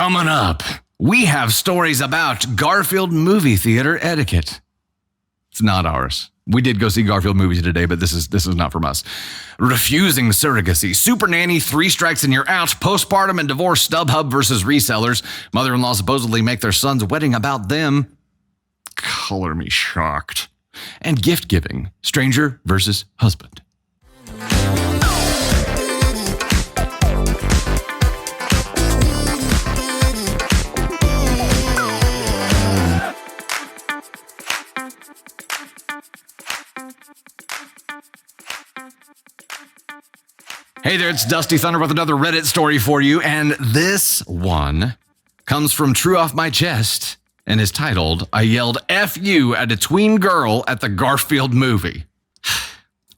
Coming up, we have stories about Garfield movie theater etiquette. It's not ours. We did go see Garfield movies today, but this is not from us. Refusing surrogacy, super nanny, 3 strikes and you're out, postpartum and divorce, Stub Hub versus resellers, mother-in-law supposedly make their son's wedding about them. Color me shocked. And gift giving, stranger versus husband. Hey there, it's Dusty Thunder with another Reddit story for you, and this one comes from True Off My Chest and is titled, I yelled F you at a tween girl at the Garfield movie.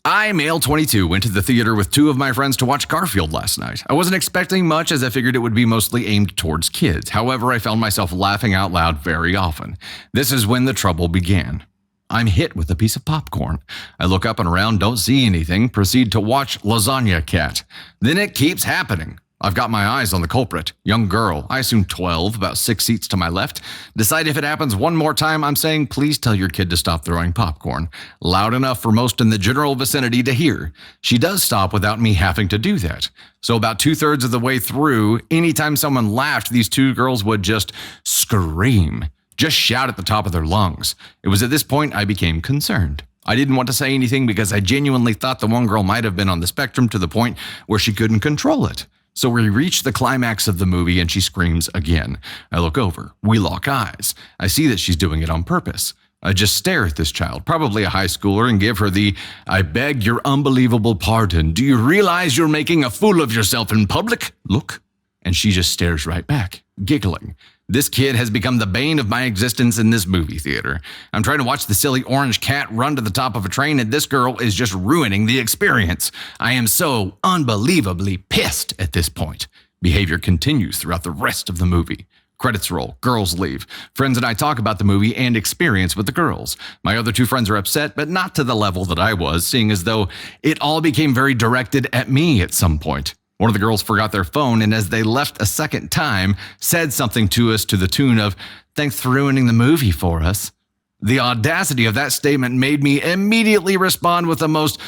I, male 22, went to the theater with 2 of my friends to watch Garfield last night. I wasn't expecting much as I figured it would be mostly aimed towards kids. However, I found myself laughing out loud very often. This is when the trouble began. I'm hit with a piece of popcorn. I look up and around, don't see anything, proceed to watch Lasagna Cat. Then it keeps happening. I've got my eyes on the culprit. Young girl, I assume 12, about 6 seats to my left. Decide if it happens one more time, I'm saying, please tell your kid to stop throwing popcorn. Loud enough for most in the general vicinity to hear. She does stop without me having to do that. So about 2/3 of the way through, anytime someone laughed, these 2 girls would just scream. Just shout at the top of their lungs. It was at this point I became concerned. I didn't want to say anything because I genuinely thought the one girl might have been on the spectrum to the point where she couldn't control it. So we reach the climax of the movie and she screams again. I look over. We lock eyes. I see that she's doing it on purpose. I just stare at this child, probably a high schooler, and give her the, I beg your unbelievable pardon. Do you realize you're making a fool of yourself in public? Look. And she just stares right back, giggling. This kid has become the bane of my existence in this movie theater. I'm trying to watch the silly orange cat run to the top of a train, and this girl is just ruining the experience. I am so unbelievably pissed at this point. Behavior continues throughout the rest of the movie. Credits roll, girls leave. Friends and I talk about the movie and experience with the girls. My other 2 friends are upset, but not to the level that I was, seeing as though it all became very directed at me at some point. One of the girls forgot their phone, and as they left a second time, said something to us to the tune of, thanks for ruining the movie for us. The audacity of that statement made me immediately respond with the most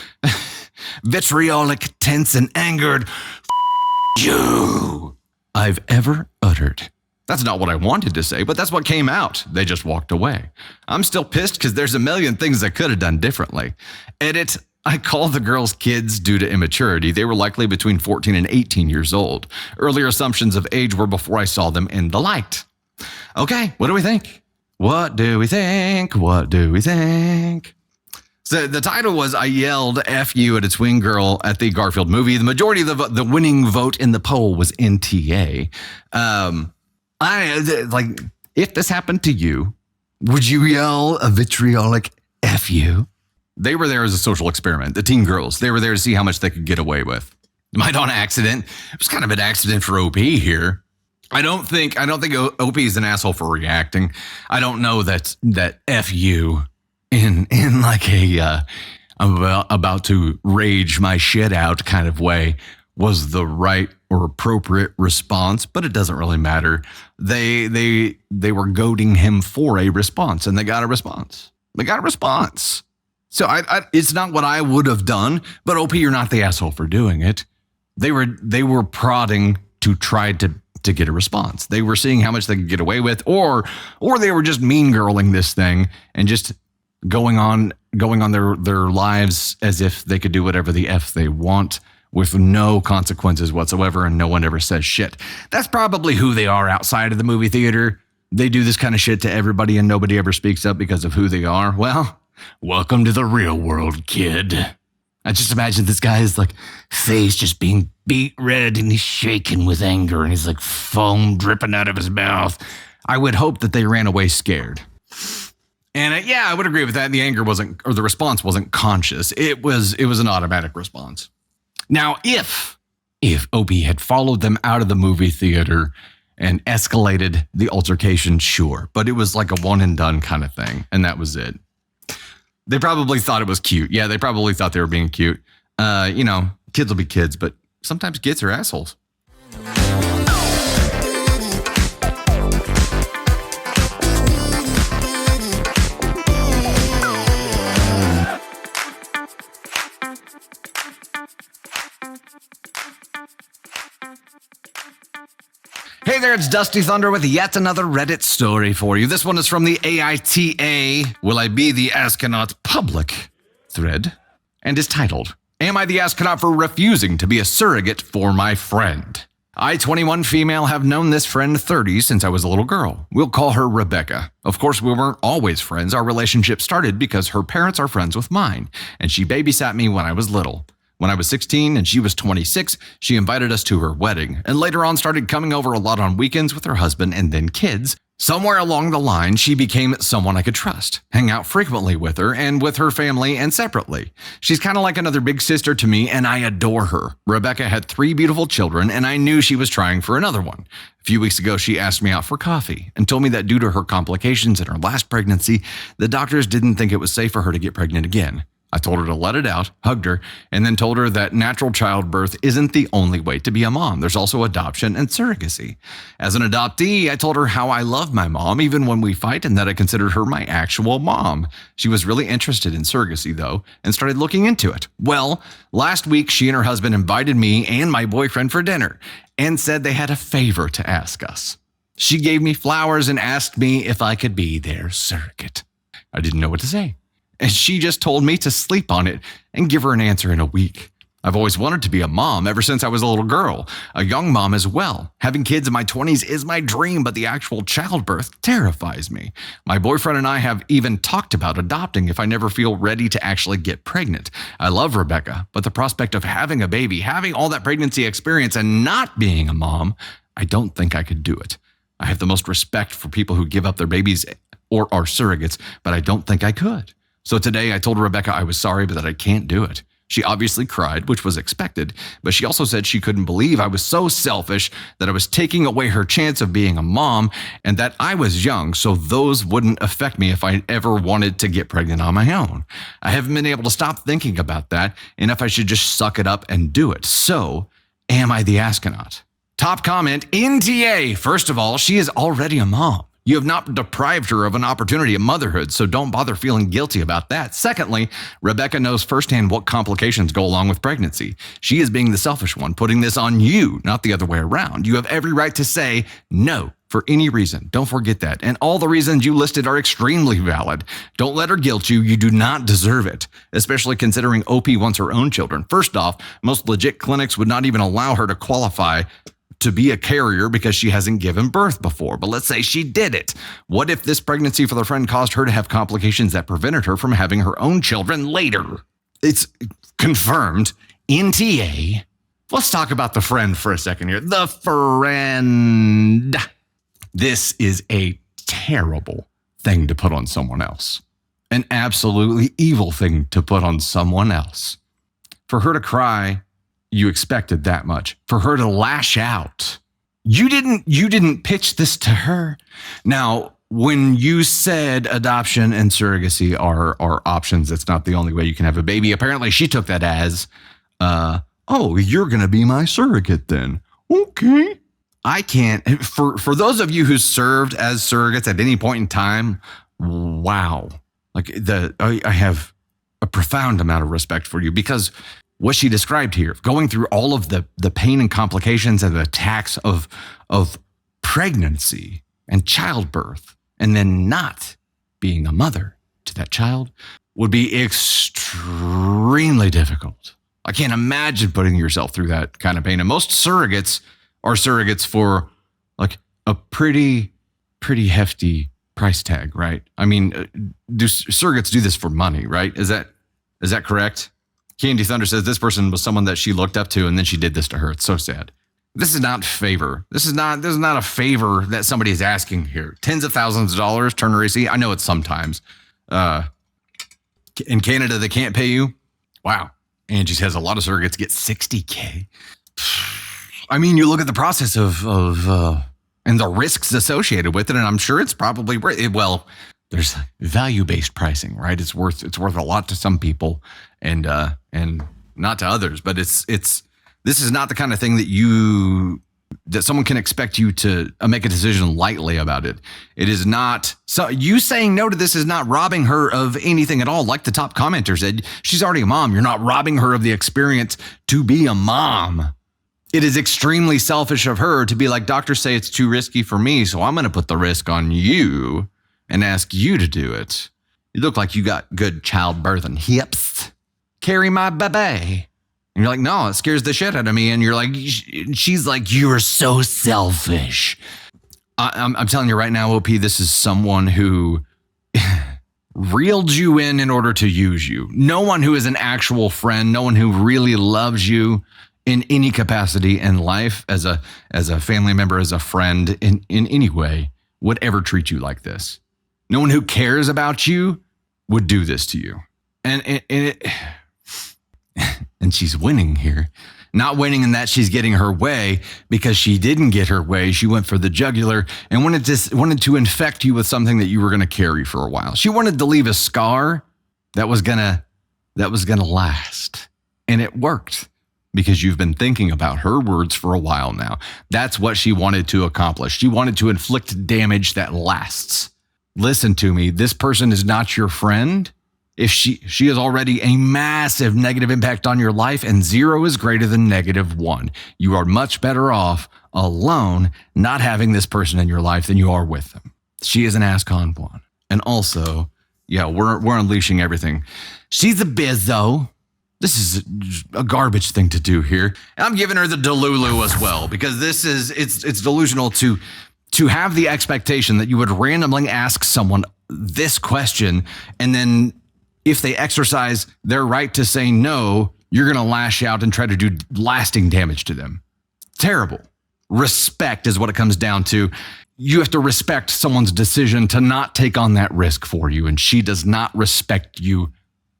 vitriolic, tense, and angered you I've ever uttered. That's not what I wanted to say, but that's what came out. They just walked away. I'm still pissed because there's a million things I could have done differently. Edit. I call the girls kids due to immaturity. They were likely between 14 and 18 years old. Earlier assumptions of age were before I saw them in the light. Okay, what do we think? What do we think? What do we think? So the title was I yelled F you at a tween girl at the Garfield movie. The majority of the winning vote in the poll was NTA. If this happened to you, would you yell a vitriolic F you? They were there as a social experiment. The teen girls, they were there to see how much they could get away with. Might on accident. It was kind of an accident for OP here. I don't think OP is an asshole for reacting. I don't know that F you in like a I'm about to rage my shit out kind of way was the right or appropriate response, but it doesn't really matter. They were goading him for a response, and they got a response. So it's not what I would have done, but OP, you're not the asshole for doing it. They were prodding to try to get a response. They were seeing how much they could get away with, or they were just mean girling this thing and just going on their lives as if they could do whatever the F they want with no consequences whatsoever, and no one ever says shit. That's probably who they are outside of the movie theater. They do this kind of shit to everybody and nobody ever speaks up because of who they are. Well, welcome to the real world, kid. I just imagine this guy's like face just being beat red and he's shaking with anger and he's like foam dripping out of his mouth. I would hope that they ran away scared. And I would agree with that. The anger wasn't, or the response wasn't conscious. It was an automatic response. Now, if OP had followed them out of the movie theater and escalated the altercation, sure. But it was like a one and done kind of thing. And that was it. They probably thought it was cute. Yeah, they probably thought they were being cute. Kids will be kids, but sometimes kids are assholes. Hey there, it's Dusty Thunder with yet another Reddit story for you. This one is from the AITA, Will I Be the Astronaut public thread, and is titled, Am I the Astronaut for Refusing to be a Surrogate for My Friend? I, 21 female, have known this friend 30 since I was a little girl. We'll call her Rebecca. Of course, we weren't always friends. Our relationship started because her parents are friends with mine, and she babysat me when I was little. When I was 16 and she was 26, she invited us to her wedding, and later on started coming over a lot on weekends with her husband and then kids. Somewhere along the line, she became someone I could trust, hang out frequently with her and with her family and separately. She's kind of like another big sister to me, and I adore her. Rebecca had 3 beautiful children, and I knew she was trying for another one. A few weeks ago, she asked me out for coffee and told me that due to her complications in her last pregnancy, the doctors didn't think it was safe for her to get pregnant again. I told her to let it out, hugged her, and then told her that natural childbirth isn't the only way to be a mom. There's also adoption and surrogacy. As an adoptee, I told her how I love my mom, even when we fight, and that I considered her my actual mom. She was really interested in surrogacy, though, and started looking into it. Well, last week, she and her husband invited me and my boyfriend for dinner and said they had a favor to ask us. She gave me flowers and asked me if I could be their surrogate. I didn't know what to say. And she just told me to sleep on it and give her an answer in a week. I've always wanted to be a mom ever since I was a little girl, a young mom as well. Having kids in my 20s is my dream, but the actual childbirth terrifies me. My boyfriend and I have even talked about adopting if I never feel ready to actually get pregnant. I love Rebecca, but the prospect of having a baby, having all that pregnancy experience and not being a mom, I don't think I could do it. I have the most respect for people who give up their babies or are surrogates, but I don't think I could. So today I told Rebecca I was sorry, but that I can't do it. She obviously cried, which was expected, but she also said she couldn't believe I was so selfish that I was taking away her chance of being a mom and that I was young, so those wouldn't affect me if I ever wanted to get pregnant on my own. I haven't been able to stop thinking about that and if I should just suck it up and do it. So, am I the astronaut? Top comment, NTA. First of all, she is already a mom. You have not deprived her of an opportunity at motherhood, so don't bother feeling guilty about that. Secondly, Rebecca knows firsthand what complications go along with pregnancy. She is being the selfish one, putting this on you, not the other way around. You have every right to say no for any reason. Don't forget that. And all the reasons you listed are extremely valid. Don't let her guilt you. You do not deserve it, especially considering OP wants her own children. First off, most legit clinics would not even allow her to qualify to be a carrier because she hasn't given birth before. But let's say she did it. What if this pregnancy for the friend caused her to have complications that prevented her from having her own children later? It's confirmed. NTA. Let's talk about the friend for a second here. The friend. This is a terrible thing to put on someone else. An absolutely evil thing to put on someone else. For her to cry, you expected that much. For her to lash out, you didn't pitch this to her. Now, when you said adoption and surrogacy are options, that's not the only way you can have a baby. Apparently, she took that as, oh, you're going to be my surrogate then. Okay. I can't. For those of you who served as surrogates at any point in time, wow. Like I have a profound amount of respect for you because what she described here, going through all of the pain and complications and the attacks of pregnancy and childbirth, and then not being a mother to that child would be extremely difficult. I can't imagine putting yourself through that kind of pain. And most surrogates are surrogates for like a pretty hefty price tag, right? I mean, surrogates do this for money, right? Is that correct? Candy Thunder says this person was someone that she looked up to and then she did this to her. It's so sad. This is not favor. This is not a favor that somebody is asking here. Tens of thousands of dollars, Turner AC. I know it's sometimes. In Canada, they can't pay you. Wow. Angie says a lot of surrogates get $60K. I mean, you look at the process of and the risks associated with it, and I'm sure it's probably well. There's value-based pricing, right? It's worth a lot to some people, and not to others. But this is not the kind of thing that someone can expect you to make a decision lightly about it. It is not. So you saying no to this is not robbing her of anything at all. Like the top commenter said, she's already a mom. You're not robbing her of the experience to be a mom. It is extremely selfish of her to be like, doctors say it's too risky for me, so I'm going to put the risk on you and ask you to do it. You look like you got good childbirth and hips. Carry my baby. And you're like, no, it scares the shit out of me. And you're like, she's like, you are so selfish. I'm telling you right now, OP, this is someone who reeled you in order to use you. No one who is an actual friend, no one who really loves you in any capacity in life, as a family member, as a friend, in any way, would ever treat you like this. No one who cares about you would do this to you. And she's winning here. Not winning in that she's getting her way, because she didn't get her way. She went for the jugular and wanted to infect you with something that you were going to carry for a while. She wanted to leave a scar that was gonna last. And it worked, because you've been thinking about her words for a while now. That's what she wanted to accomplish. She wanted to inflict damage that lasts. Listen to me. This person is not your friend. If she is already a massive negative impact on your life, and 0 is greater than -1. You are much better off alone, not having this person in your life, than you are with them. She is an ASCON one. And also, yeah, we're unleashing everything. She's a bizzo. This is a garbage thing to do here. And I'm giving her the Delulu as well, because it's delusional to have the expectation that you would randomly ask someone this question, and then if they exercise their right to say no, you're going to lash out and try to do lasting damage to them. Terrible. Respect is what it comes down to. You have to respect someone's decision to not take on that risk for you, and she does not respect you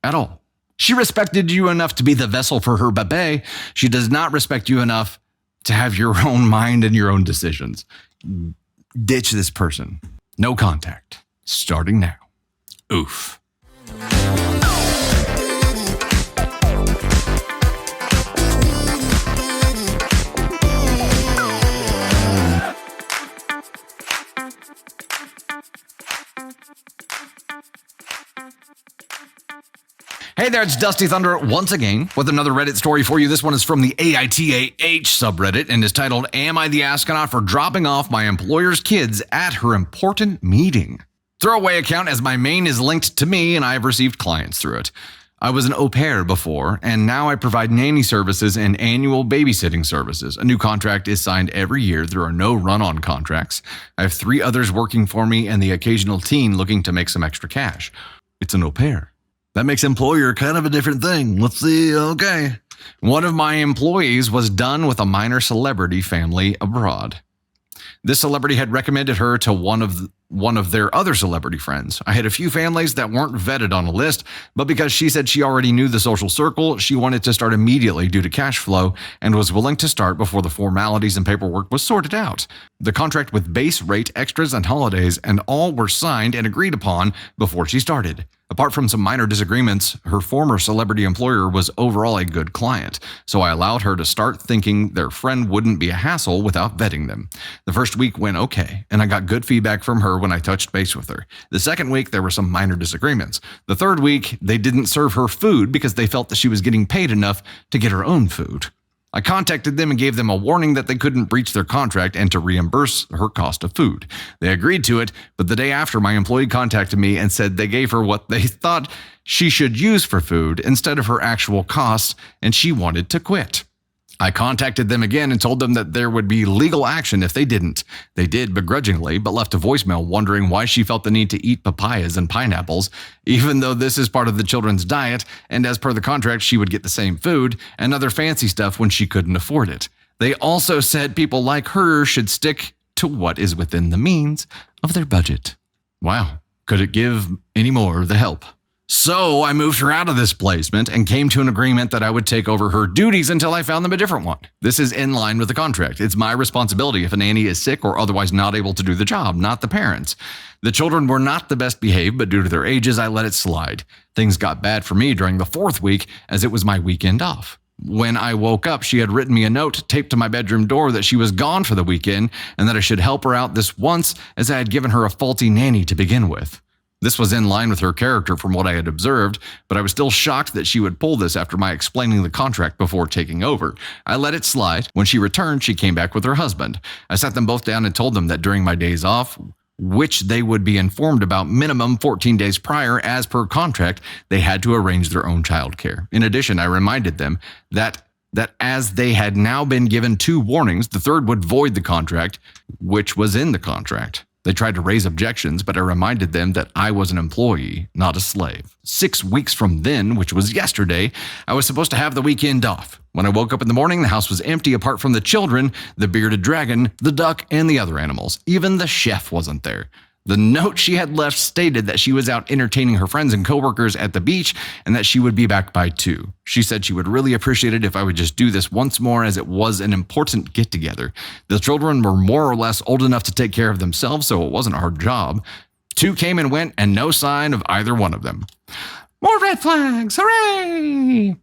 at all. She respected you enough to be the vessel for her babe. She does not respect you enough to have your own mind and your own decisions. Ditch this person. No contact. Starting now. Oof. Hey there, it's Dusty Thunder once again with another Reddit story for you. This one is from the AITAH subreddit and is titled, Am I the Astronaut for Dropping Off My Employer's Kids at Her Important Meeting? Throwaway account, as my main is linked to me and I have received clients through it. I was an au pair before, and now I provide nanny services and annual babysitting services. A new contract is signed every year. There are no run-on contracts. I have 3 others working for me and the occasional teen looking to make some extra cash. It's an au pair. That makes employer kind of a different thing. Let's see, okay. One of my employees was done with a minor celebrity family abroad. This celebrity had recommended her to one of their other celebrity friends. I had a few families that weren't vetted on a list, but because she said she already knew the social circle, she wanted to start immediately due to cash flow and was willing to start before the formalities and paperwork was sorted out. The contract with base rate, extras, and holidays and all were signed and agreed upon before she started. Apart from some minor disagreements, her former celebrity employer was overall a good client, so I allowed her to start thinking their friend wouldn't be a hassle without vetting them. The first week went okay, and I got good feedback from her when I touched base with her. The second week, there were some minor disagreements. The third week, they didn't serve her food because they felt that she was getting paid enough to get her own food. I contacted them and gave them a warning that they couldn't breach their contract and to reimburse her cost of food. They agreed to it, but the day after, my employee contacted me and said they gave her what they thought she should use for food instead of her actual costs, and she wanted to quit. I contacted them again and told them that there would be legal action if they didn't. They did begrudgingly, but left a voicemail wondering why she felt the need to eat papayas and pineapples, even though this is part of the children's diet, and as per the contract, she would get the same food and other fancy stuff when she couldn't afford it. They also said people like her should stick to what is within the means of their budget. Wow, could it give any more the help? So I moved her out of this placement and came to an agreement that I would take over her duties until I found them a different one. This is in line with the contract. It's my responsibility if a nanny is sick or otherwise not able to do the job, not the parents. The children were not the best behaved, but due to their ages, I let it slide. Things got bad for me during the 4th week as it was my weekend off. When I woke up, she had written me a note taped to my bedroom door that she was gone for the weekend and that I should help her out this once as I had given her a faulty nanny to begin with. This was in line with her character from what I had observed, but I was still shocked that she would pull this after my explaining the contract before taking over. I let it slide. When she returned, she came back with her husband. I sat them both down and told them that during my days off, which they would be informed about minimum 14 days prior as per contract, they had to arrange their own childcare. In addition, I reminded them that as they had now been given 2 warnings, the third would void the contract, which was in the contract. They tried to raise objections, but I reminded them that I was an employee, not a slave. 6 weeks from then, which was yesterday, I was supposed to have the weekend off. When I woke up in the morning, the house was empty apart from the children, the bearded dragon, the duck, and the other animals. Even the chef wasn't there. The note she had left stated that she was out entertaining her friends and coworkers at the beach and that she would be back by 2. She said she would really appreciate it if I would just do this once more as it was an important get-together. The children were more or less old enough to take care of themselves, so it wasn't a hard job. 2 came and went and no sign of either one of them. More red flags, hooray!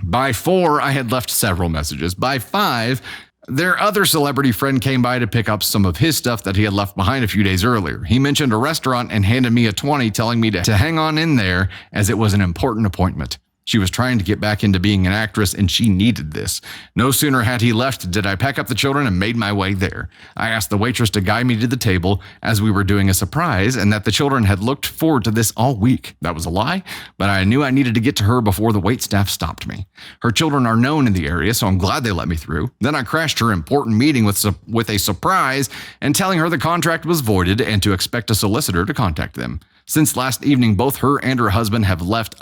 By 4, I had left several messages. By 5, their other celebrity friend came by to pick up some of his stuff that he had left behind a few days earlier. He mentioned a restaurant and handed me a 20, telling me to hang on in there as it was an important appointment. She was trying to get back into being an actress and she needed this. No sooner had he left did I pack up the children and made my way there. I asked the waitress to guide me to the table as we were doing a surprise and that the children had looked forward to this all week. That was a lie, but I knew I needed to get to her before the waitstaff stopped me. Her children are known in the area, so I'm glad they let me through. Then I crashed her important meeting with a surprise and telling her the contract was voided and to expect a solicitor to contact them. Since last evening, both her and her husband have left,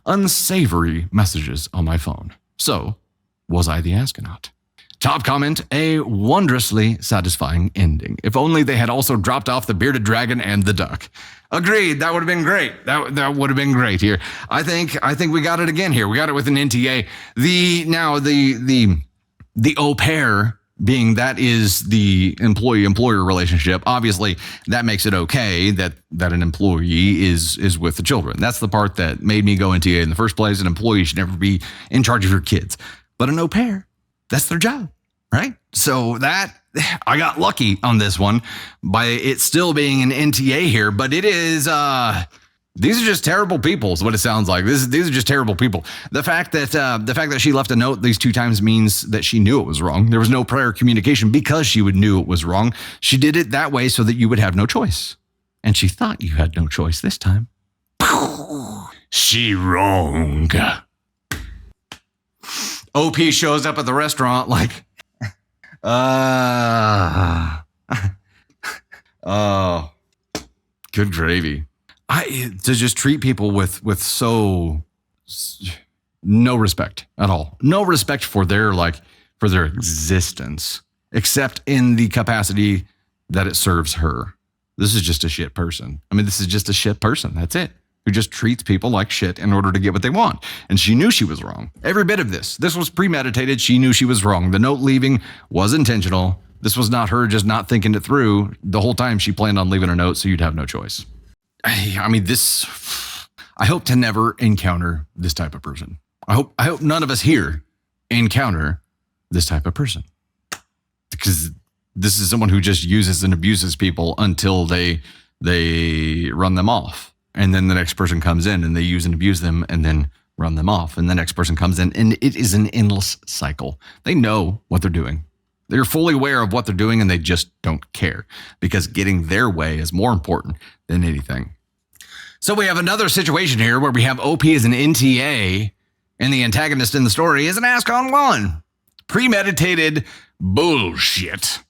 unsavory messages on my phone. So, was I the astronaut? Top comment, a wondrously satisfying ending. If only they had also dropped off the bearded dragon and the duck. Agreed, that would have been great. That would have been great here. I think we got it again here. We got it with an NTA. The au pair, being that is the employee-employer relationship, obviously that makes it okay that an employee is with the children. That's the part that made me go NTA in the first place. An employee should never be in charge of your kids. But an au pair, that's their job, right? So that, I got lucky on this one by it still being an NTA here, but it is, these are just terrible people is what it sounds like. These are just terrible people. The fact that she left a note these 2 times means that she knew it was wrong. There was no prior communication because she knew it was wrong. She did it that way so that you would have no choice. And she thought you had no choice this time. She wrong. OP shows up at the restaurant like, oh, good gravy. To just treat people with so no respect at all. No respect for their existence, except in the capacity that it serves her. This is just a shit person. I mean, this is just a shit person. That's it. Who just treats people like shit in order to get what they want. And she knew she was wrong. Every bit of this. This was premeditated. She knew she was wrong. The note leaving was intentional. This was not her just not thinking it through. The whole time she planned on leaving a note so you'd have no choice. I mean, I hope to never encounter this type of person. I hope none of us here encounter this type of person. Because this is someone who just uses and abuses people until they run them off. And then the next person comes in and they use and abuse them and then run them off. And the next person comes in and it is an endless cycle. They know what they're doing. They're fully aware of what they're doing and they just don't care because getting their way is more important than anything. So we have another situation here where we have OP as an NTA and the antagonist in the story is an ask on one. Premeditated bullshit.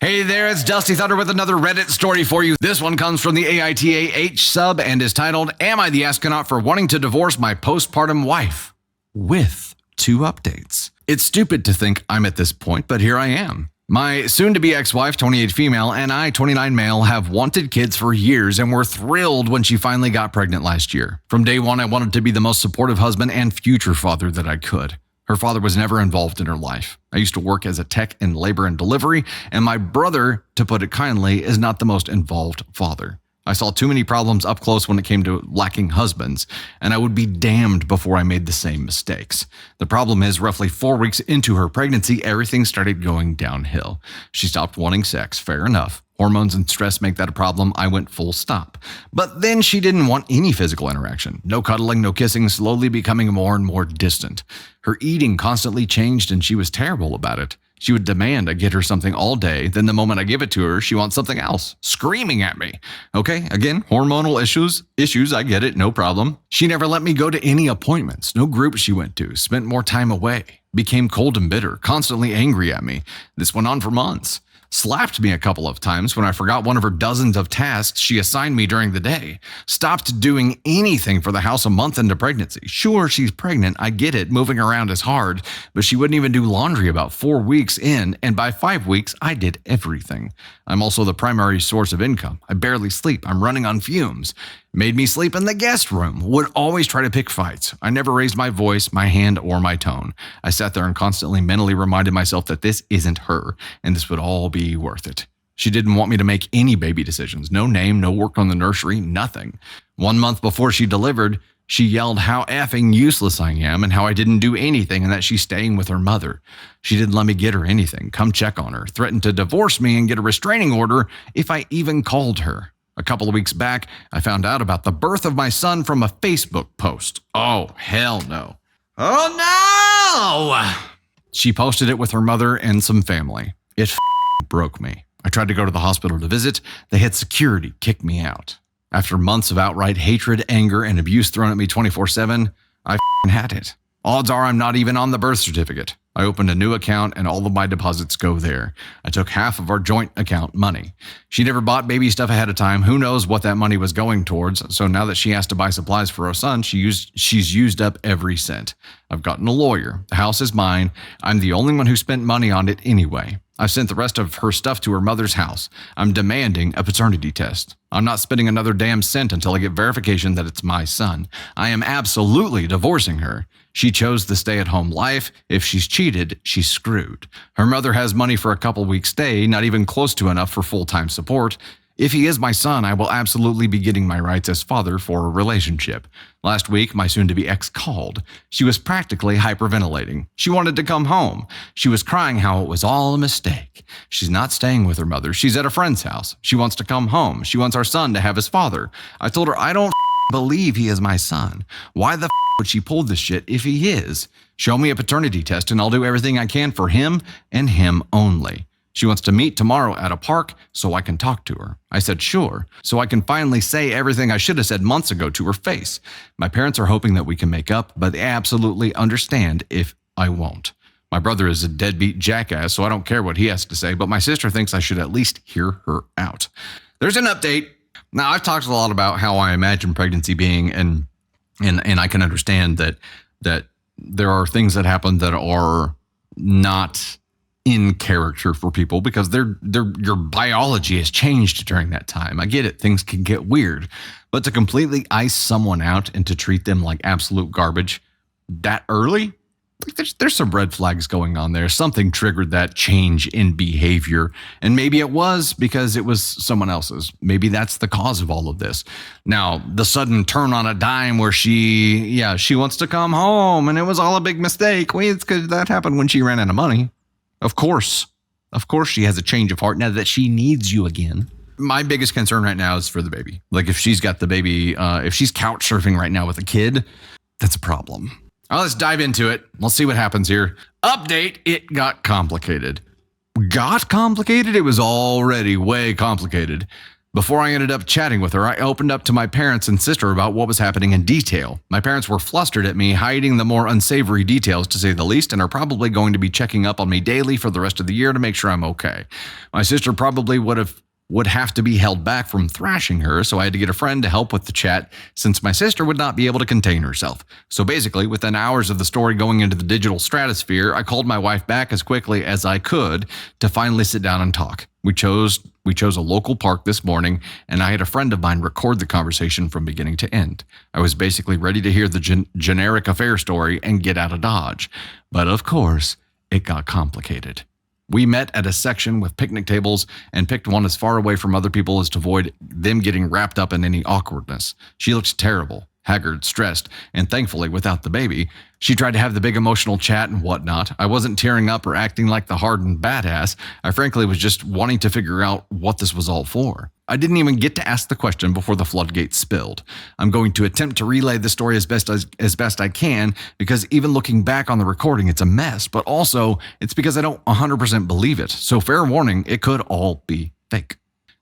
Hey there, it's Dusty Thunder with another Reddit story for you. This one comes from the AITAH sub and is titled, Am I the Astronaut for Wanting to Divorce My Postpartum Wife? With 2 updates. It's stupid to think I'm at this point, but here I am. My soon-to-be ex-wife, 28 female, and I, 29 male, have wanted kids for years and were thrilled when she finally got pregnant last year. From day one, I wanted to be the most supportive husband and future father that I could. Her father was never involved in her life. I used to work as a tech in labor and delivery, and my brother, to put it kindly, is not the most involved father. I saw too many problems up close when it came to lacking husbands, and I would be damned before I made the same mistakes. The problem is, roughly 4 weeks into her pregnancy, everything started going downhill. She stopped wanting sex, fair enough. Hormones and stress make that a problem. I went full stop. But then she didn't want any physical interaction. No cuddling, no kissing, slowly becoming more and more distant. Her eating constantly changed and she was terrible about it. She would demand I get her something all day, then the moment I give it to her, she wants something else, screaming at me. Okay, again, hormonal issues, I get it, no problem. She never let me go to any appointments, no groups she went to, spent more time away, became cold and bitter, constantly angry at me. This went on for months. Slapped me a couple of times when I forgot one of her dozens of tasks she assigned me during the day. Stopped doing anything for the house a month into pregnancy. Sure, she's pregnant, I get it, moving around is hard, but she wouldn't even do laundry about 4 weeks in, and by 5 weeks, I did everything. I'm also the primary source of income. I barely sleep, I'm running on fumes. Made me sleep in the guest room, would always try to pick fights. I never raised my voice, my hand, or my tone. I sat there and constantly mentally reminded myself that this isn't her, and this would all be worth it. She didn't want me to make any baby decisions, no name, no work on the nursery, nothing. 1 month before she delivered, she yelled how effing useless I am and how I didn't do anything and that she's staying with her mother. She didn't let me get her anything, come check on her, threatened to divorce me and get a restraining order if I even called her. A couple of weeks back, I found out about the birth of my son from a Facebook post. Oh, hell no. Oh, no! She posted it with her mother and some family. It broke me. I tried to go to the hospital to visit. They had security kick me out. After months of outright hatred, anger, and abuse thrown at me 24/7, I had it. Odds are I'm not even on the birth certificate. I opened a new account and all of my deposits go there. I took half of our joint account money. She never bought baby stuff ahead of time. Who knows what that money was going towards? So now that she has to buy supplies for her son, she's used up every cent. I've gotten a lawyer. The house is mine. I'm the only one who spent money on it anyway. I've sent the rest of her stuff to her mother's house. I'm demanding a paternity test. I'm not spending another damn cent until I get verification that it's my son. I am absolutely divorcing her. She chose the stay-at-home life. If she's cheated, she's screwed. Her mother has money for a couple weeks stay, not even close to enough for full-time support. If he is my son, I will absolutely be getting my rights as father for a relationship. Last week, my soon-to-be ex called. She was practically hyperventilating. She wanted to come home. She was crying how it was all a mistake. She's not staying with her mother. She's at a friend's house. She wants to come home. She wants our son to have his father. I told her I don't believe he is my son. Why the would she pull this shit if he is? Show me a paternity test and I'll do everything I can for him and him only. She wants to meet tomorrow at a park so I can talk to her. I said sure, so I can finally say everything I should have said months ago to her face. My parents are hoping that we can make up, but they absolutely understand if I won't. My brother is a deadbeat jackass, so I don't care what he has to say, but my sister thinks I should at least hear her out. There's an update. Now, I've talked a lot about how I imagine pregnancy being, and I can understand that there are things that happen that are not in character for people because your biology has changed during that time. I get it. Things can get weird, but to completely ice someone out and to treat them like absolute garbage that early, there's some red flags going on there. Something triggered that change in behavior. And maybe it was because it was someone else's. Maybe that's the cause of all of this. Now, the sudden turn on a dime where she wants to come home and it was all a big mistake. Wait, it's because that happened when she ran out of money. Of course she has a change of heart now that she needs you again. My biggest concern right now is for the baby. Like if she's got the baby, if she's couch surfing right now with a kid, that's a problem. Let's dive into it. Let's see what happens here. Update, it got complicated. Got complicated? It was already way complicated. Before I ended up chatting with her, I opened up to my parents and sister about what was happening in detail. My parents were flustered at me hiding the more unsavory details, to say the least, and are probably going to be checking up on me daily for the rest of the year to make sure I'm okay. My sister probably would have to be held back from thrashing her, so I had to get a friend to help with the chat since my sister would not be able to contain herself. So basically, within hours of the story going into the digital stratosphere, I called my wife back as quickly as I could to finally sit down and talk. We chose a local park this morning, and I had a friend of mine record the conversation from beginning to end. I was basically ready to hear the generic affair story and get out of Dodge. But of course, it got complicated. We met at a section with picnic tables and picked one as far away from other people as to avoid them getting wrapped up in any awkwardness. She looked terrible, haggard, stressed, and thankfully without the baby. She tried to have the big emotional chat and whatnot. I wasn't tearing up or acting like the hardened badass. I frankly was just wanting to figure out what this was all for. I didn't even get to ask the question before the floodgates spilled. I'm going to attempt to relay the story as best I can, because even looking back on the recording, it's a mess, but also it's because I don't 100% believe it. So fair warning, it could all be fake.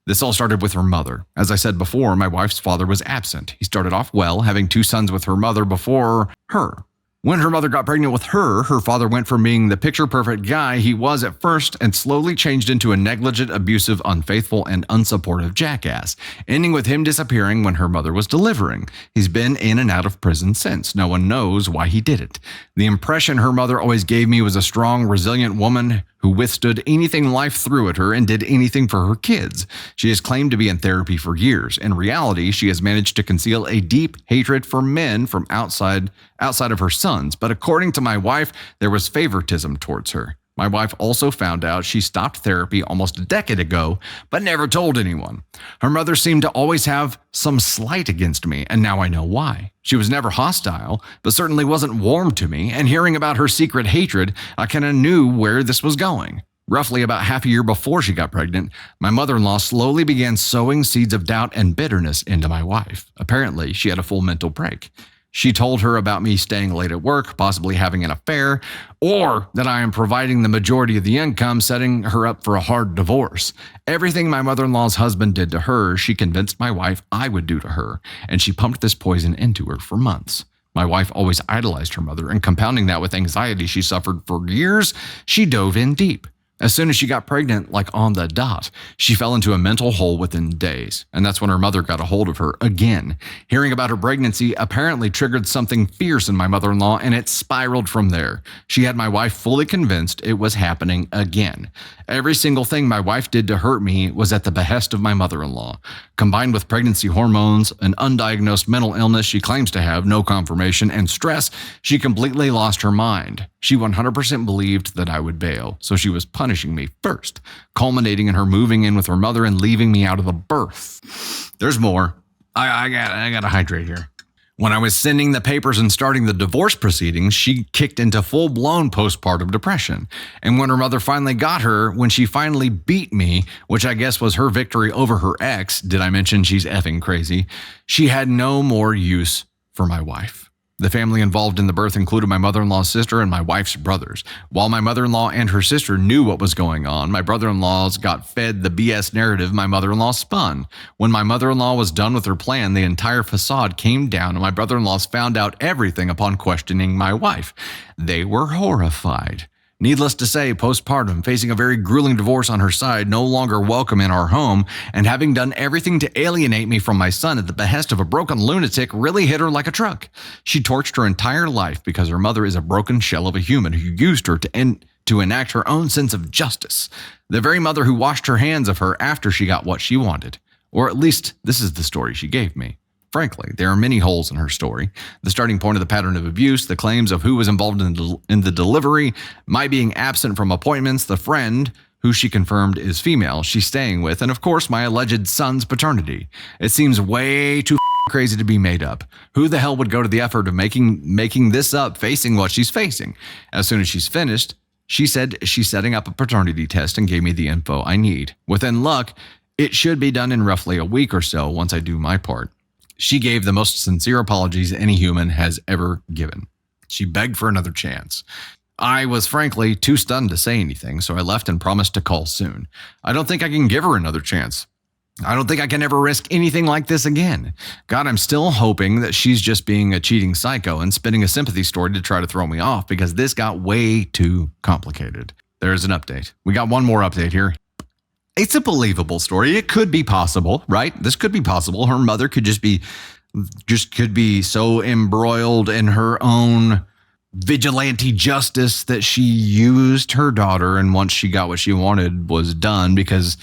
This all started with her mother. As I said before, my wife's father was absent. He started off well, having 2 sons with her mother before her. When her mother got pregnant with her father went from being the picture-perfect guy he was at first and slowly changed into a negligent, abusive, unfaithful, and unsupportive jackass, ending with him disappearing when her mother was delivering. He's been in and out of prison since. No one knows why he did it. The impression her mother always gave me was a strong, resilient woman who withstood anything life threw at her and did anything for her kids. She has claimed to be in therapy for years. In reality, she has managed to conceal a deep hatred for men from outside of her sons. But according to my wife, there was favoritism towards her. My wife also found out she stopped therapy almost a decade ago, but never told anyone. Her mother seemed to always have some slight against me, and now I know why. She was never hostile, but certainly wasn't warm to me, and hearing about her secret hatred, I kind of knew where this was going. Roughly about half a year before she got pregnant, my mother-in-law slowly began sowing seeds of doubt and bitterness into my wife. Apparently, she had a full mental break. She told her about me staying late at work, possibly having an affair, or that I am providing the majority of the income, setting her up for a hard divorce. Everything my mother-in-law's husband did to her, she convinced my wife I would do to her, and she pumped this poison into her for months. My wife always idolized her mother, and compounding that with anxiety she suffered for years, she dove in deep. As soon as she got pregnant, like on the dot, she fell into a mental hole within days. And that's when her mother got a hold of her again. Hearing about her pregnancy apparently triggered something fierce in my mother-in-law, and it spiraled from there. She had my wife fully convinced it was happening again. Every single thing my wife did to hurt me was at the behest of my mother-in-law. Combined with pregnancy hormones, an undiagnosed mental illness she claims to have, no confirmation, and stress, she completely lost her mind. She 100% believed that I would bail, so she was punishing me first, culminating in her moving in with her mother and leaving me out of the birth. There's more. I gotta hydrate here. When I was sending the papers and starting the divorce proceedings, she kicked into full-blown postpartum depression. And when her mother finally got her, when she finally beat me, which I guess was her victory over her ex, did I mention she's effing crazy? She had no more use for my wife. The family involved in the birth included my mother-in-law's sister and my wife's brothers. While my mother-in-law and her sister knew what was going on, my brother-in-laws got fed the BS narrative my mother-in-law spun. When my mother-in-law was done with her plan, the entire facade came down and my brother-in-laws found out everything upon questioning my wife. They were horrified. Needless to say, postpartum, facing a very grueling divorce on her side, no longer welcome in our home, and having done everything to alienate me from my son at the behest of a broken lunatic really hit her like a truck. She torched her entire life because her mother is a broken shell of a human who used her to enact her own sense of justice. The very mother who washed her hands of her after she got what she wanted. Or at least, this is the story she gave me. Frankly, there are many holes in her story. The starting point of the pattern of abuse, the claims of who was involved in the delivery, my being absent from appointments, the friend, who she confirmed is female, she's staying with, and of course, my alleged son's paternity. It seems way too crazy to be made up. Who the hell would go to the effort of making this up, facing what she's facing? As soon as she's finished, she said she's setting up a paternity test and gave me the info I need. Within luck, it should be done in roughly a week or so once I do my part. She gave the most sincere apologies any human has ever given. She begged for another chance. I was frankly too stunned to say anything, so I left and promised to call soon. I don't think I can give her another chance. I don't think I can ever risk anything like this again. God, I'm still hoping that she's just being a cheating psycho and spinning a sympathy story to try to throw me off, because this got way too complicated. There's an update. We got one more update here. It's a believable story. It could be possible, right? This could be possible. Her mother could just be so embroiled in her own vigilante justice that she used her daughter, and once she got what she wanted was done because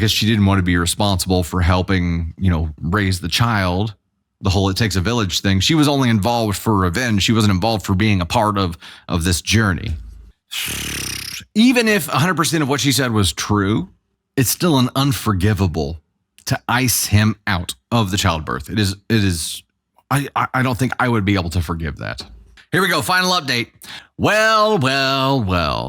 she didn't want to be responsible for helping, raise the child. The whole "it takes a village" thing. She was only involved for revenge. She wasn't involved for being a part of this journey. even if 100% of what she said was true, it's still an unforgivable to ice him out of the childbirth. It is. I don't think I would be able to forgive that. Here we go. Final update. Well.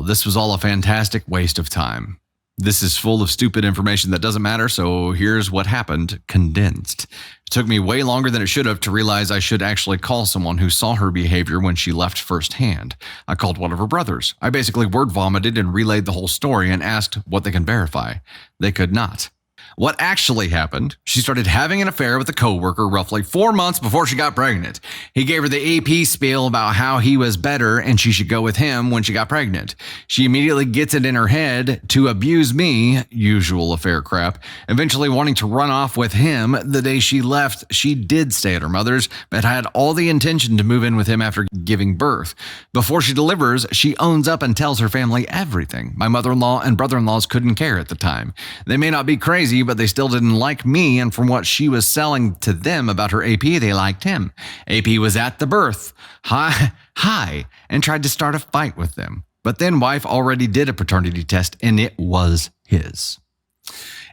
This was all a fantastic waste of time. This is full of stupid information that doesn't matter, so here's what happened, condensed. It took me way longer than it should have to realize I should actually call someone who saw her behavior when she left firsthand. I called one of her brothers. I basically word vomited and relayed the whole story and asked what they can verify. They could not. What actually happened, she started having an affair with a coworker roughly 4 months before she got pregnant. He gave her the AP spiel about how he was better and she should go with him when she got pregnant. She immediately gets it in her head to abuse me, usual affair crap, eventually wanting to run off with him. The day she left, she did stay at her mother's, but had all the intention to move in with him after giving birth. Before she delivers, she owns up and tells her family everything. My mother-in-law and brother-in-laws couldn't care at the time. They may not be crazy, but they still didn't like me, and from what she was selling to them about her AP, they liked him. AP was at the birth, hi, and tried to start a fight with them. But then wife already did a paternity test, and it was his.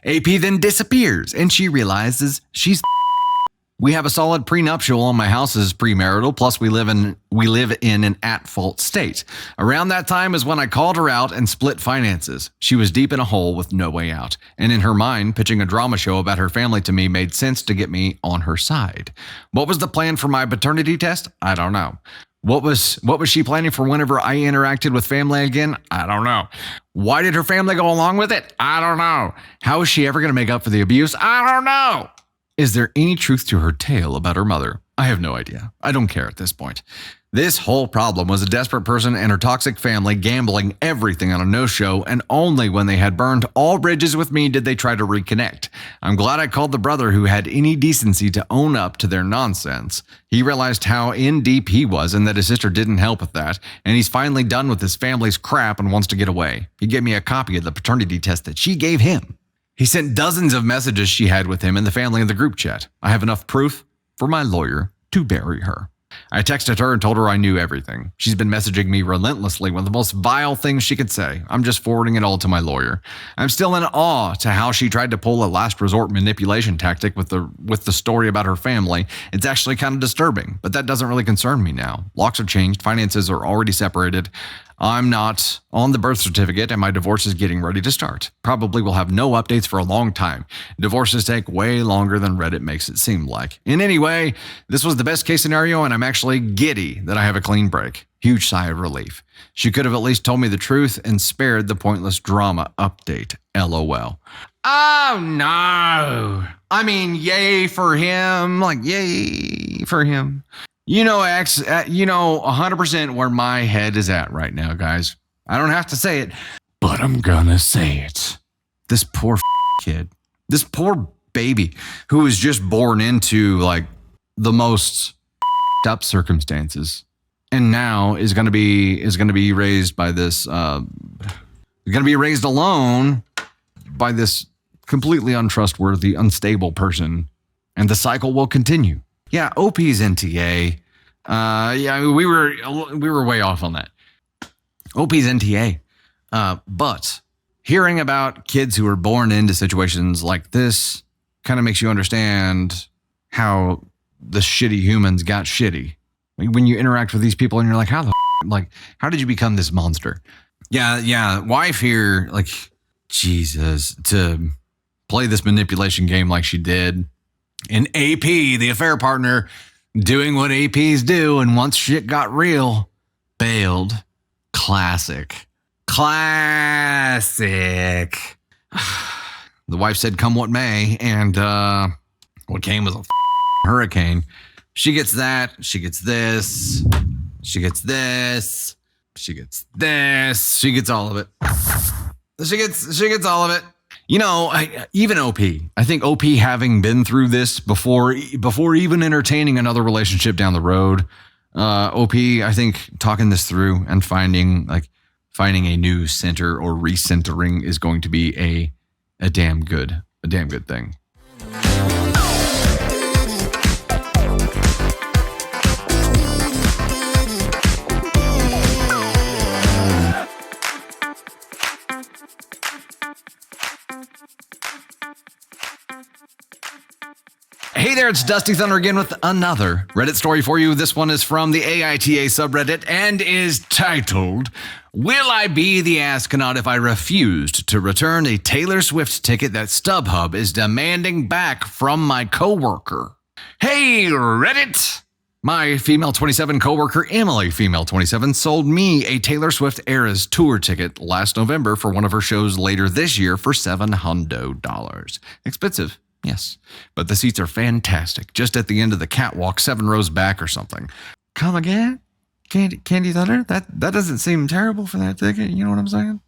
AP then disappears, and she realizes she's We have a solid prenuptial on my house as premarital, plus we live in an at-fault state. Around that time is when I called her out and split finances. She was deep in a hole with no way out. And in her mind, pitching a drama show about her family to me made sense to get me on her side. What was the plan for my paternity test? I don't know. What was she planning for whenever I interacted with family again? I don't know. Why did her family go along with it? I don't know. How is she ever going to make up for the abuse? I don't know. Is there any truth to her tale about her mother? I have no idea. I don't care at this point. This whole problem was a desperate person and her toxic family gambling everything on a no-show, and only when they had burned all bridges with me did they try to reconnect. I'm glad I called the brother who had any decency to own up to their nonsense. He realized how in deep he was and that his sister didn't help with that, and he's finally done with his family's crap and wants to get away. He gave me a copy of the paternity test that she gave him. He sent dozens of messages she had with him and the family in the group chat. I have enough proof for my lawyer to bury her. I texted her and told her I knew everything. She's been messaging me relentlessly with the most vile things she could say. I'm just forwarding it all to my lawyer. I'm still in awe to how she tried to pull a last resort manipulation tactic with the story about her family. It's actually kind of disturbing, but that doesn't really concern me now. Locks are changed, finances are already separated. I'm not on the birth certificate and my divorce is getting ready to start. Probably will have no updates for a long time. Divorces take way longer than Reddit makes it seem like. In any way, this was the best case scenario and I'm actually giddy that I have a clean break. Huge sigh of relief. She could have at least told me the truth and spared the pointless drama update. LOL. Oh no. I mean, yay for him. Like, yay for him. You know, 100% where my head is at right now, guys. I don't have to say it, but I'm gonna say it. This poor kid, this poor baby who was just born into like the most up circumstances, and now is gonna be raised by this, gonna be raised alone by this completely untrustworthy, unstable person, and the cycle will continue. Yeah, OP's NTA. We were way off on that. OP's NTA. But hearing about kids who are born into situations like this kind of makes you understand how the shitty humans got shitty. When you interact with these people and you're like, how did you become this monster? Yeah. Wife here, like, Jesus, to play this manipulation game like she did. And AP, the affair partner, doing what APs do, and once shit got real, bailed. Classic. The wife said, come what may, and what came was a hurricane. She gets that, she gets this, she gets this, she gets this, she gets all of it. She gets all of it. You know, even OP, I think OP having been through this before even entertaining another relationship down the road, OP, I think talking this through and finding a new center or recentering is going to be a damn good thing. Hey there, it's Dusty Thunder again with another Reddit story for you. This one is from the AITA subreddit and is titled, Will I Be the Astronaut If I Refused to Return a Taylor Swift Ticket That Stub Hub is Demanding Back from My Coworker? Hey, Reddit! My female 27 coworker Emily, female 27, sold me a Taylor Swift Eras tour ticket last November for one of her shows later this year for $700. Expensive. Yes, but the seats are fantastic, just at the end of the catwalk, 7 rows back or something. Come again? Candy Thunder? That doesn't seem terrible for that ticket, you know what I'm saying?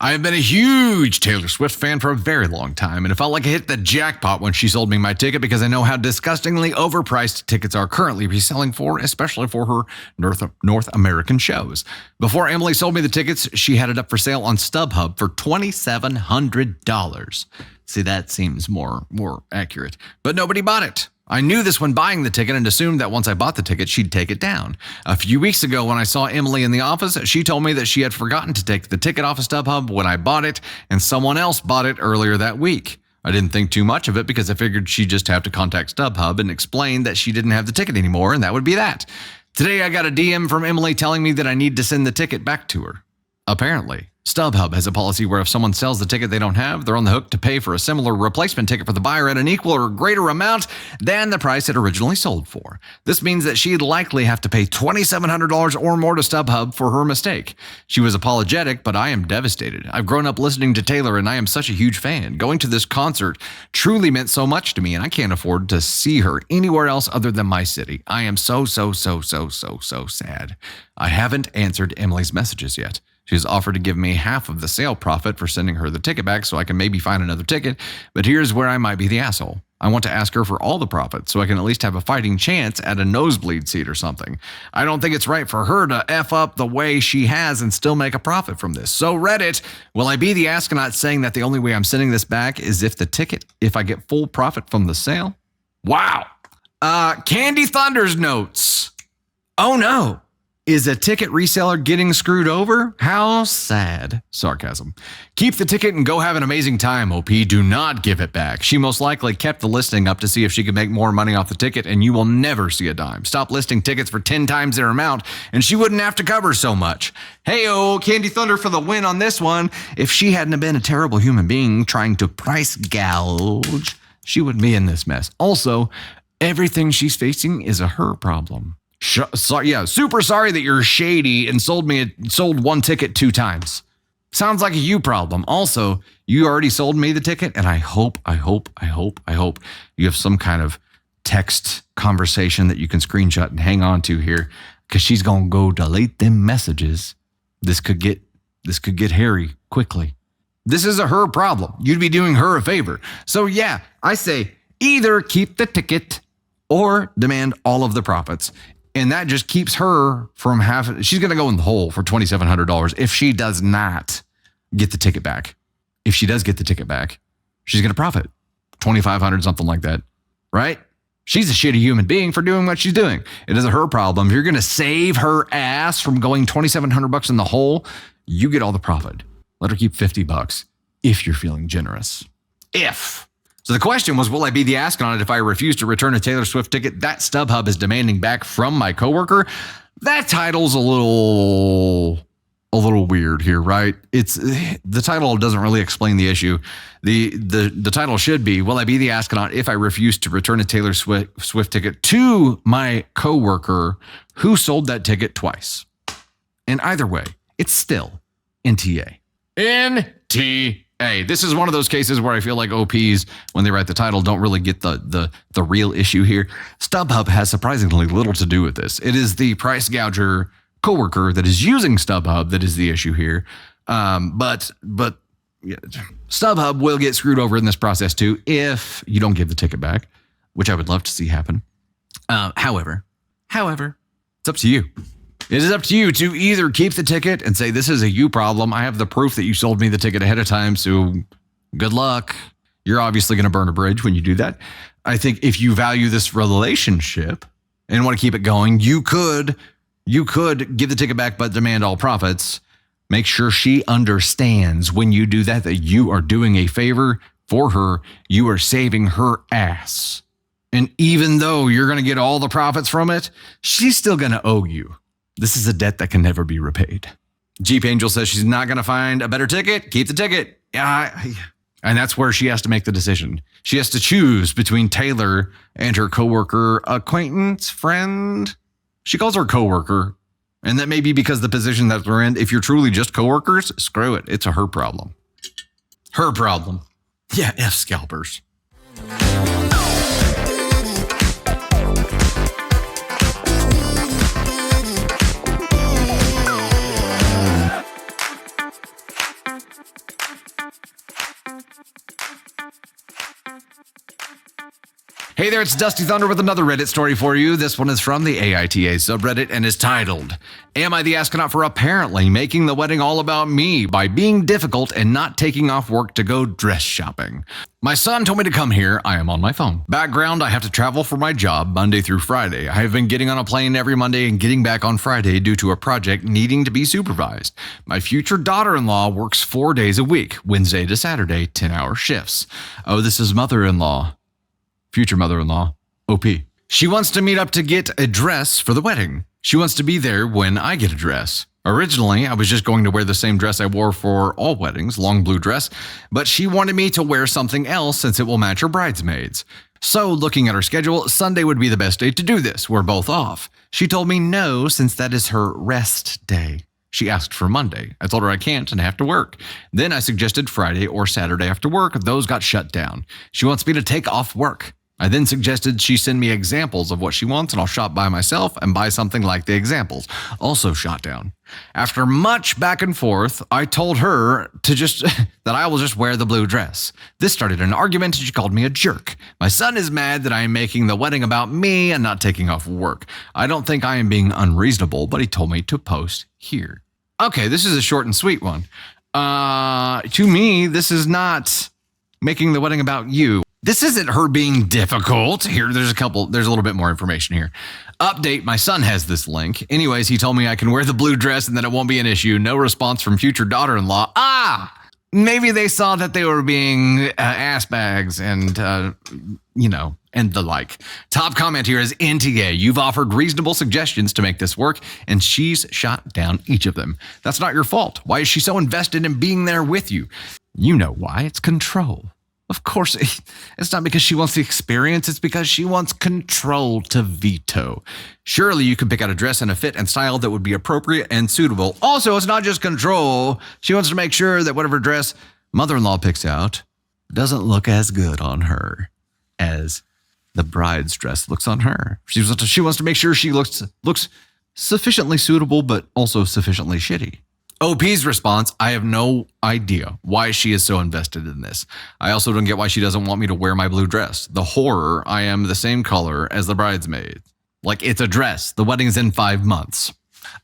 I have been a huge Taylor Swift fan for a very long time, and it felt like I hit the jackpot when she sold me my ticket because I know how disgustingly overpriced tickets are currently reselling for, especially for her North American shows. Before Emily sold me the tickets, she had it up for sale on Stub Hub for $2,700. See, that seems more accurate, but nobody bought it. I knew this when buying the ticket and assumed that once I bought the ticket, she'd take it down. A few weeks ago when I saw Emily in the office, she told me that she had forgotten to take the ticket off of Stub Hub when I bought it, and someone else bought it earlier that week. I didn't think too much of it because I figured she'd just have to contact Stub Hub and explain that she didn't have the ticket anymore, and that would be that. Today I got a DM from Emily telling me that I need to send the ticket back to her. Apparently, Stub Hub has a policy where if someone sells the ticket they don't have, they're on the hook to pay for a similar replacement ticket for the buyer at an equal or greater amount than the price it originally sold for. This means that she'd likely have to pay $2,700 or more to Stub Hub for her mistake. She was apologetic, but I am devastated. I've grown up listening to Taylor and I am such a huge fan. Going to this concert truly meant so much to me and I can't afford to see her anywhere else other than my city. I am so sad. I haven't answered Emily's messages yet. She's offered to give me half of the sale profit for sending her the ticket back so I can maybe find another ticket, but here's where I might be the asshole. I want to ask her for all the profit so I can at least have a fighting chance at a nosebleed seat or something. I don't think it's right for her to F up the way she has and still make a profit from this. So Reddit, will I be the astronaut saying that the only way I'm sending this back is if I get full profit from the sale? Wow. Candy Thunder's notes. Oh no. Is a ticket reseller getting screwed over? How sad. Sarcasm. Keep the ticket and go have an amazing time, OP. Do not give it back. She most likely kept the listing up to see if she could make more money off the ticket, and you will never see a dime. Stop listing tickets for 10 times their amount, and she wouldn't have to cover so much. Hey-oh, Candy Thunder for the win on this one. If she hadn't have been a terrible human being trying to price gouge, she wouldn't be in this mess. Also, everything she's facing is a her problem. Super sorry that you're shady and sold one ticket 2 times. Sounds like a you problem. Also, you already sold me the ticket, and I hope you have some kind of text conversation that you can screenshot and hang on to here, because she's gonna go delete them messages. This could get hairy quickly. This is a her problem. You'd be doing her a favor. So yeah, I say either keep the ticket or demand all of the profits. And that just keeps her from having, she's going to go in the hole for $2,700 if she does not get the ticket back. If she does get the ticket back, she's going to profit $2,500, something like that, right? She's a shitty human being for doing what she's doing. It is her problem. If you're going to save her ass from going $2,700 in the hole, you get all the profit. Let her keep $50 if you're feeling generous. So the question was, will I be the astronaut if I refuse to return a Taylor Swift ticket that Stub Hub is demanding back from my coworker? That title's a little weird here, right? The title doesn't really explain the issue. The title should be, will I be the astronaut if I refuse to return a Taylor Swift ticket to my coworker who sold that ticket twice? And either way, it's still NTA. NTA. This is one of those cases where I feel like OPs, when they write the title, don't really get the real issue here. Stub Hub has surprisingly little to do with this. It is the price gouger coworker that is using Stub Hub that is the issue here. But yeah, Stub Hub will get screwed over in this process too if you don't give the ticket back, which I would love to see happen. However, it's up to you. It is up to you to either keep the ticket and say, this is a you problem. I have the proof that you sold me the ticket ahead of time, so good luck. You're obviously going to burn a bridge when you do that. I think if you value this relationship and want to keep it going, you could give the ticket back but demand all profits. Make sure she understands when you do that you are doing a favor For her, you are saving her ass. And even though you're going to get all the profits from it, she's still going to owe you. This is a debt that can never be repaid. Jeep Angel says she's not going to find a better ticket. Keep the ticket. And that's where she has to make the decision. She has to choose between Taylor and her coworker, acquaintance, friend. She calls her coworker. And that may be because the position that we're in. If you're truly just coworkers, screw it. It's a her problem. Her problem. Yeah, F scalpers. Hey there, it's Dusty Thunder with another Reddit story for you. This one is from the AITA subreddit and is titled, Am I the Astronaut for Apparently Making the Wedding All About Me by Being Difficult and Not Taking Off Work to Go Dress Shopping? My son told me to come here. I am on my phone. Background, I have to travel for my job Monday through Friday. I have been getting on a plane every Monday and getting back on Friday due to a project needing to be supervised. My future daughter-in-law works 4 days a week, Wednesday to Saturday, 10-hour shifts. Oh, this is mother-in-law. Future mother-in-law, OP. She wants to meet up to get a dress for the wedding. She wants to be there when I get a dress. Originally, I was just going to wear the same dress I wore for all weddings, long blue dress, but she wanted me to wear something else since it will match her bridesmaids. So, looking at her schedule, Sunday would be the best day to do this. We're both off. She told me no, since that is her rest day. She asked for Monday. I told her I can't and have to work. Then I suggested Friday or Saturday after work. Those got shut down. She wants me to take off work. I then suggested she send me examples of what she wants and I'll shop by myself and buy something like the examples. Also shot down. After much back and forth, I told her to that I will just wear the blue dress. This started an argument and she called me a jerk. My son is mad that I am making the wedding about me and not taking off work. I don't think I am being unreasonable, but he told me to post here. Okay, this is a short and sweet one. To me, this is not making the wedding about you. This isn't her being difficult. Here, there's a little bit more information here. Update, my son has this link. Anyways, he told me I can wear the blue dress and then it won't be an issue. No response from future daughter-in-law. Maybe they saw that they were being ass bags and, and the like. Top comment here is NTA. You've offered reasonable suggestions to make this work, and she's shot down each of them. That's not your fault. Why is she so invested in being there with you? You know why. It's control. Of course, it's not because she wants the experience. It's because she wants control to veto. Surely you can pick out a dress and a fit and style that would be appropriate and suitable. Also, it's not just control. She wants to make sure that whatever dress mother-in-law picks out doesn't look as good on her as the bride's dress looks on her. She wants to make sure she looks sufficiently suitable, but also sufficiently shitty. OP's response, I have no idea why she is so invested in this. I also don't get why she doesn't want me to wear my blue dress. The horror, I am the same color as the bridesmaid. Like, it's a dress. The wedding's in 5 months.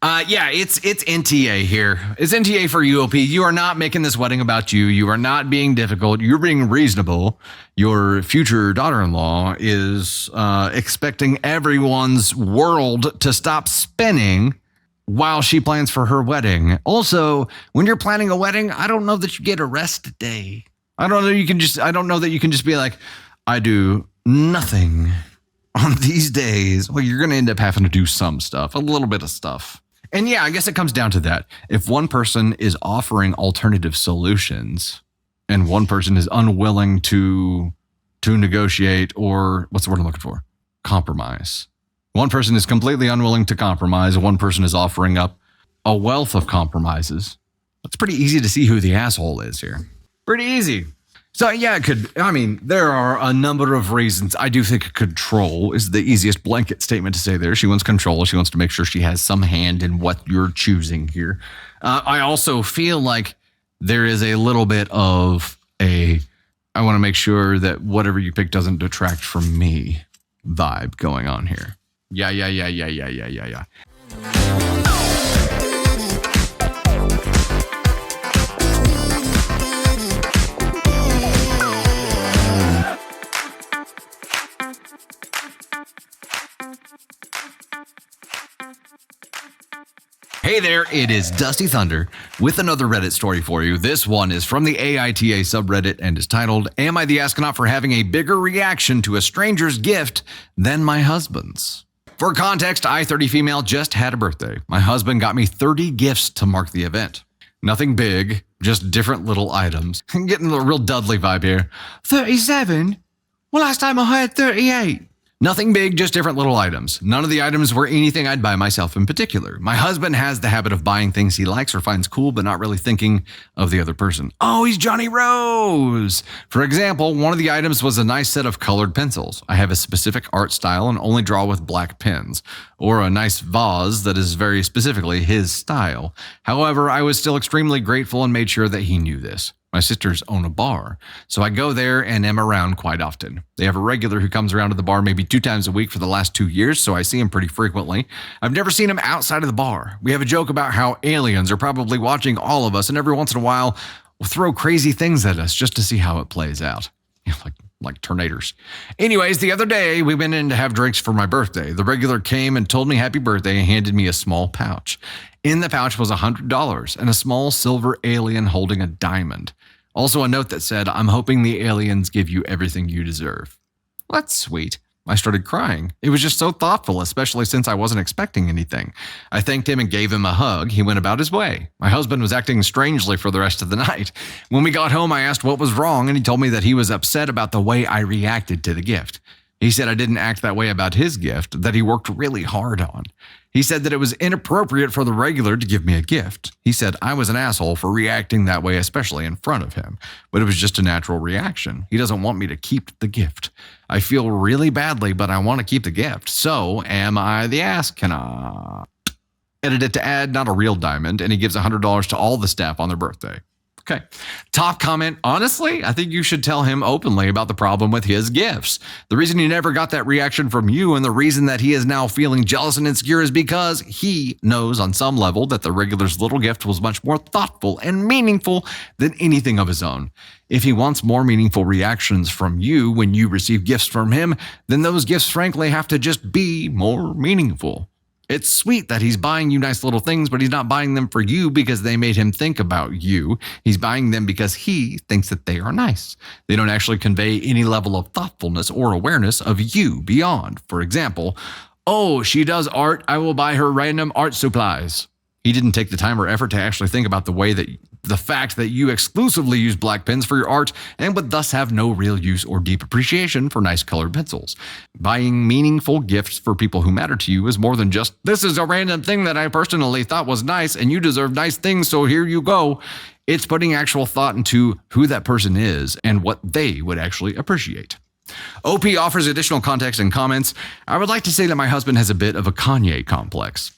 It's NTA here. It's NTA for you, OP. You are not making this wedding about you. You are not being difficult. You're being reasonable. Your future daughter-in-law is expecting everyone's world to stop spinning while she plans for her wedding. Also, when you're planning a wedding, I don't know that you get a rest day. I don't know that you can just be like, I do nothing on these days. Well, you're going to end up having to do some stuff, a little bit of stuff. And yeah, I guess it comes down to that. If one person is offering alternative solutions and one person is unwilling to negotiate, or what's the word I'm looking for? Compromise. One person is completely unwilling to compromise. One person is offering up a wealth of compromises. It's pretty easy to see who the asshole is here. Pretty easy. So yeah, there are a number of reasons. I do think control is the easiest blanket statement to say there. She wants control. She wants to make sure she has some hand in what you're choosing here. I also feel like there is a little bit of I want to make sure that whatever you pick doesn't detract from me vibe going on here. Yeah. Hey there, it is Dusty Thunder with another Reddit story for you. This one is from the AITA subreddit and is titled, Am I the Astronaut for Having a Bigger Reaction to a Stranger's Gift Than My Husband's? For context, I, 30 female, just had a birthday. My husband got me 30 gifts to mark the event. Nothing big, just different little items. I'm getting a real Dudley vibe here. 37? Well, last time I had 38. Nothing big, just different little items. None of the items were anything I'd buy myself in particular. My husband has the habit of buying things he likes or finds cool, but not really thinking of the other person. Oh, he's Johnny Rose! For example, one of the items was a nice set of colored pencils. I have a specific art style and only draw with black pens. Or a nice vase that is very specifically his style. However, I was still extremely grateful and made sure that he knew this. My sisters own a bar, so I go there and am around quite often. They have a regular who comes around to the bar maybe 2 times a week for the last 2 years, so I see him pretty frequently. I've never seen him outside of the bar. We have a joke about how aliens are probably watching all of us, and every once in a while will throw crazy things at us just to see how it plays out. Like tornadoes. Anyways, the other day we went in to have drinks for my birthday. The regular came and told me happy birthday and handed me a small pouch. In the pouch was $100 and a small silver alien holding a diamond. Also a note that said, I'm hoping the aliens give you everything you deserve. Well, that's sweet. I started crying. It was just so thoughtful, especially since I wasn't expecting anything. I thanked him and gave him a hug. He went about his way. My husband was acting strangely for the rest of the night. When we got home, I asked what was wrong, and he told me that he was upset about the way I reacted to the gift. He said I didn't act that way about his gift, that he worked really hard on. He said that it was inappropriate for the regular to give me a gift. He said I was an asshole for reacting that way, especially in front of him. But it was just a natural reaction. He doesn't want me to keep the gift. I feel really badly, but I want to keep the gift. So, am I the ass? Can I edit it to add not a real diamond? And he gives $100 to all the staff on their birthday. Okay. Top comment. Honestly, I think you should tell him openly about the problem with his gifts. The reason he never got that reaction from you and the reason that he is now feeling jealous and insecure is because he knows on some level that the regular's little gift was much more thoughtful and meaningful than anything of his own. If he wants more meaningful reactions from you when you receive gifts from him, then those gifts frankly have to just be more meaningful. It's sweet that he's buying you nice little things, but he's not buying them for you because they made him think about you. He's buying them because he thinks that they are nice. They don't actually convey any level of thoughtfulness or awareness of you beyond. For example, oh, she does art. I will buy her random art supplies. He didn't take the time or effort to actually think about the fact that you exclusively use black pens for your art and would thus have no real use or deep appreciation for nice colored pencils. Buying meaningful gifts for people who matter to you is more than just, this is a random thing that I personally thought was nice and you deserve nice things, so here you go. It's putting actual thought into who that person is and what they would actually appreciate. OP offers additional context and comments. I would like to say that my husband has a bit of a Kanye complex.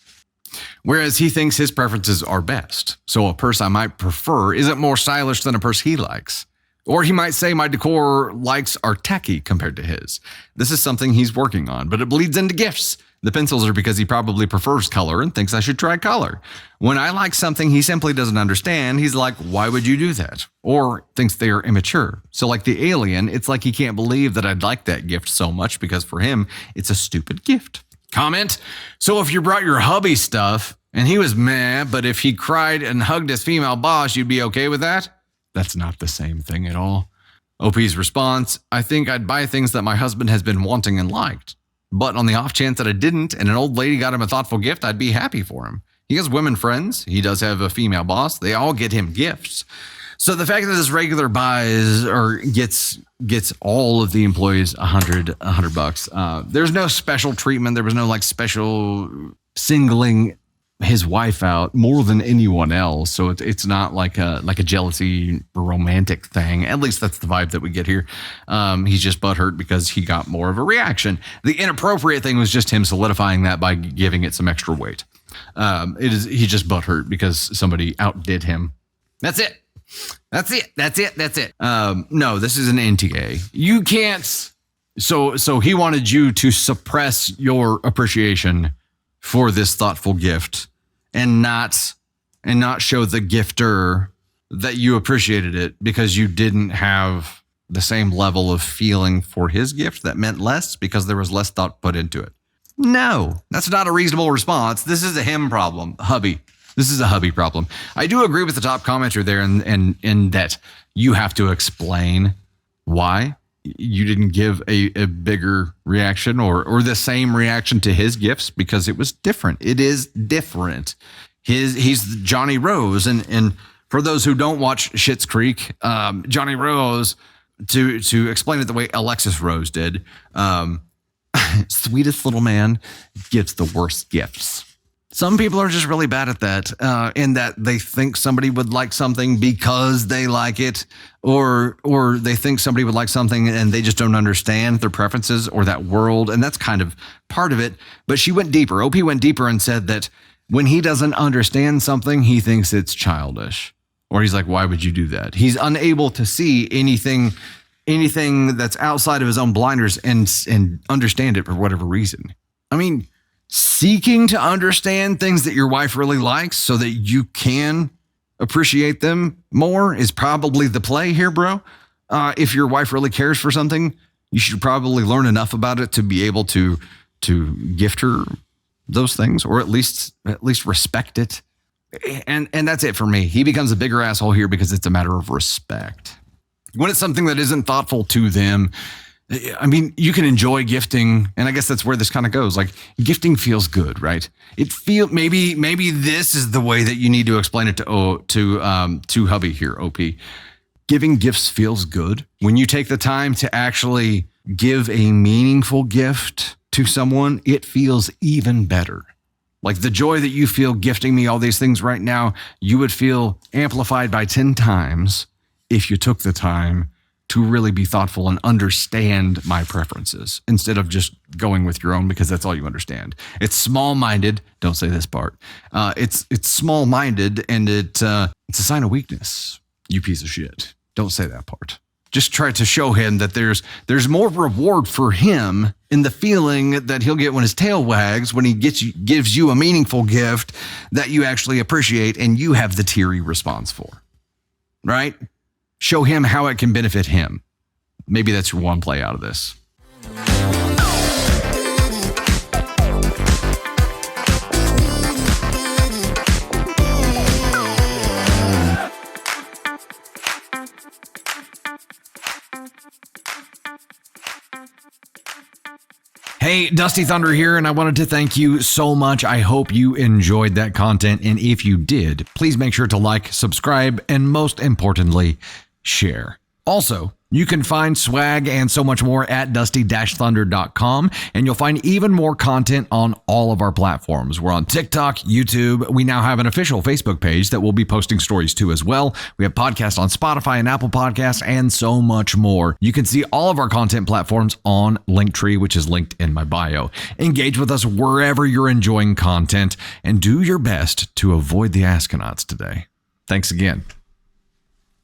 Whereas he thinks his preferences are best. So a purse I might prefer isn't more stylish than a purse he likes. Or he might say my decor likes are tacky compared to his. This is something he's working on, but it bleeds into gifts. The pencils are because he probably prefers color and thinks I should try color. When I like something he simply doesn't understand, he's like, why would you do that? Or thinks they are immature. So like the alien, it's like he can't believe that I'd like that gift so much because for him, it's a stupid gift. Comment. So if you brought your hubby stuff and he was meh, but if he cried and hugged his female boss, you'd be okay with that? That's not the same thing at all. OP's response, I think I'd buy things that my husband has been wanting and liked. But on the off chance that I didn't and an old lady got him a thoughtful gift, I'd be happy for him. He has women friends. He does have a female boss. They all get him gifts. So the fact that this regular buys or gets all of the employees $100, there's no special treatment. There was no like special singling his wife out more than anyone else. So it's not like a jealousy romantic thing. At least that's the vibe that we get here. He's just butthurt because he got more of a reaction. The inappropriate thing was just him solidifying that by giving it some extra weight. He's just butthurt because somebody outdid him. That's it. No, this is an NTA. You can't. So he wanted you to suppress your appreciation for this thoughtful gift and not show the gifter that you appreciated it because you didn't have the same level of feeling for his gift that meant less because there was less thought put into it. No, that's not a reasonable response. This is a him problem, hubby. This is a hubby problem. I do agree with the top commenter there in that you have to explain why you didn't give a bigger reaction or the same reaction to his gifts, because it was different. It is different. He's Johnny Rose, and for those who don't watch Schitt's Creek, Johnny Rose, to explain it the way Alexis Rose did, sweetest little man gives the worst gifts. Some people are just really bad at that, in that they think somebody would like something because they like it, or they think somebody would like something and they just don't understand their preferences or that world, and that's kind of part of it. But she went deeper. OP went deeper and said that when he doesn't understand something, he thinks it's childish, or he's like, why would you do that? He's unable to see anything that's outside of his own blinders and understand it for whatever reason. I mean, seeking to understand things that your wife really likes so that you can appreciate them more is probably the play here, bro. If your wife really cares for something, you should probably learn enough about it to be able to gift her those things, or at least respect it. And that's it for me. He becomes a bigger asshole here because it's a matter of respect. When it's something that isn't thoughtful to them, I mean, you can enjoy gifting, and I guess that's where this kind of goes. Like, gifting feels good, right? Maybe this is the way that you need to explain it to hubby here, OP. Giving gifts feels good. When you take the time to actually give a meaningful gift to someone, it feels even better. Like the joy that you feel gifting me all these things right now, you would feel amplified by 10 times if you took the time to really be thoughtful and understand my preferences instead of just going with your own because that's all you understand. It's small-minded. Don't say this part. It's small-minded, and it's a sign of weakness. You piece of shit. Don't say that part. Just try to show him that there's more reward for him in the feeling that he'll get when his tail wags when he gives you a meaningful gift that you actually appreciate and you have the teary response for. Right? Show him how it can benefit him. Maybe that's your one play out of this. Hey, Dusty Thunder here, and I wanted to thank you so much. I hope you enjoyed that content, and if you did, please make sure to like, subscribe, and most importantly, share. Also, you can find swag and so much more at dusty-thunder.com, and you'll find even more content on all of our platforms. We're on TikTok, YouTube. We now have an official Facebook page that we'll be posting stories to as well. We have podcasts on Spotify and Apple Podcasts and so much more. You can see all of our content platforms on Linktree, which is linked in my bio. Engage with us wherever you're enjoying content and do your best to avoid the Askonauts today. Thanks again.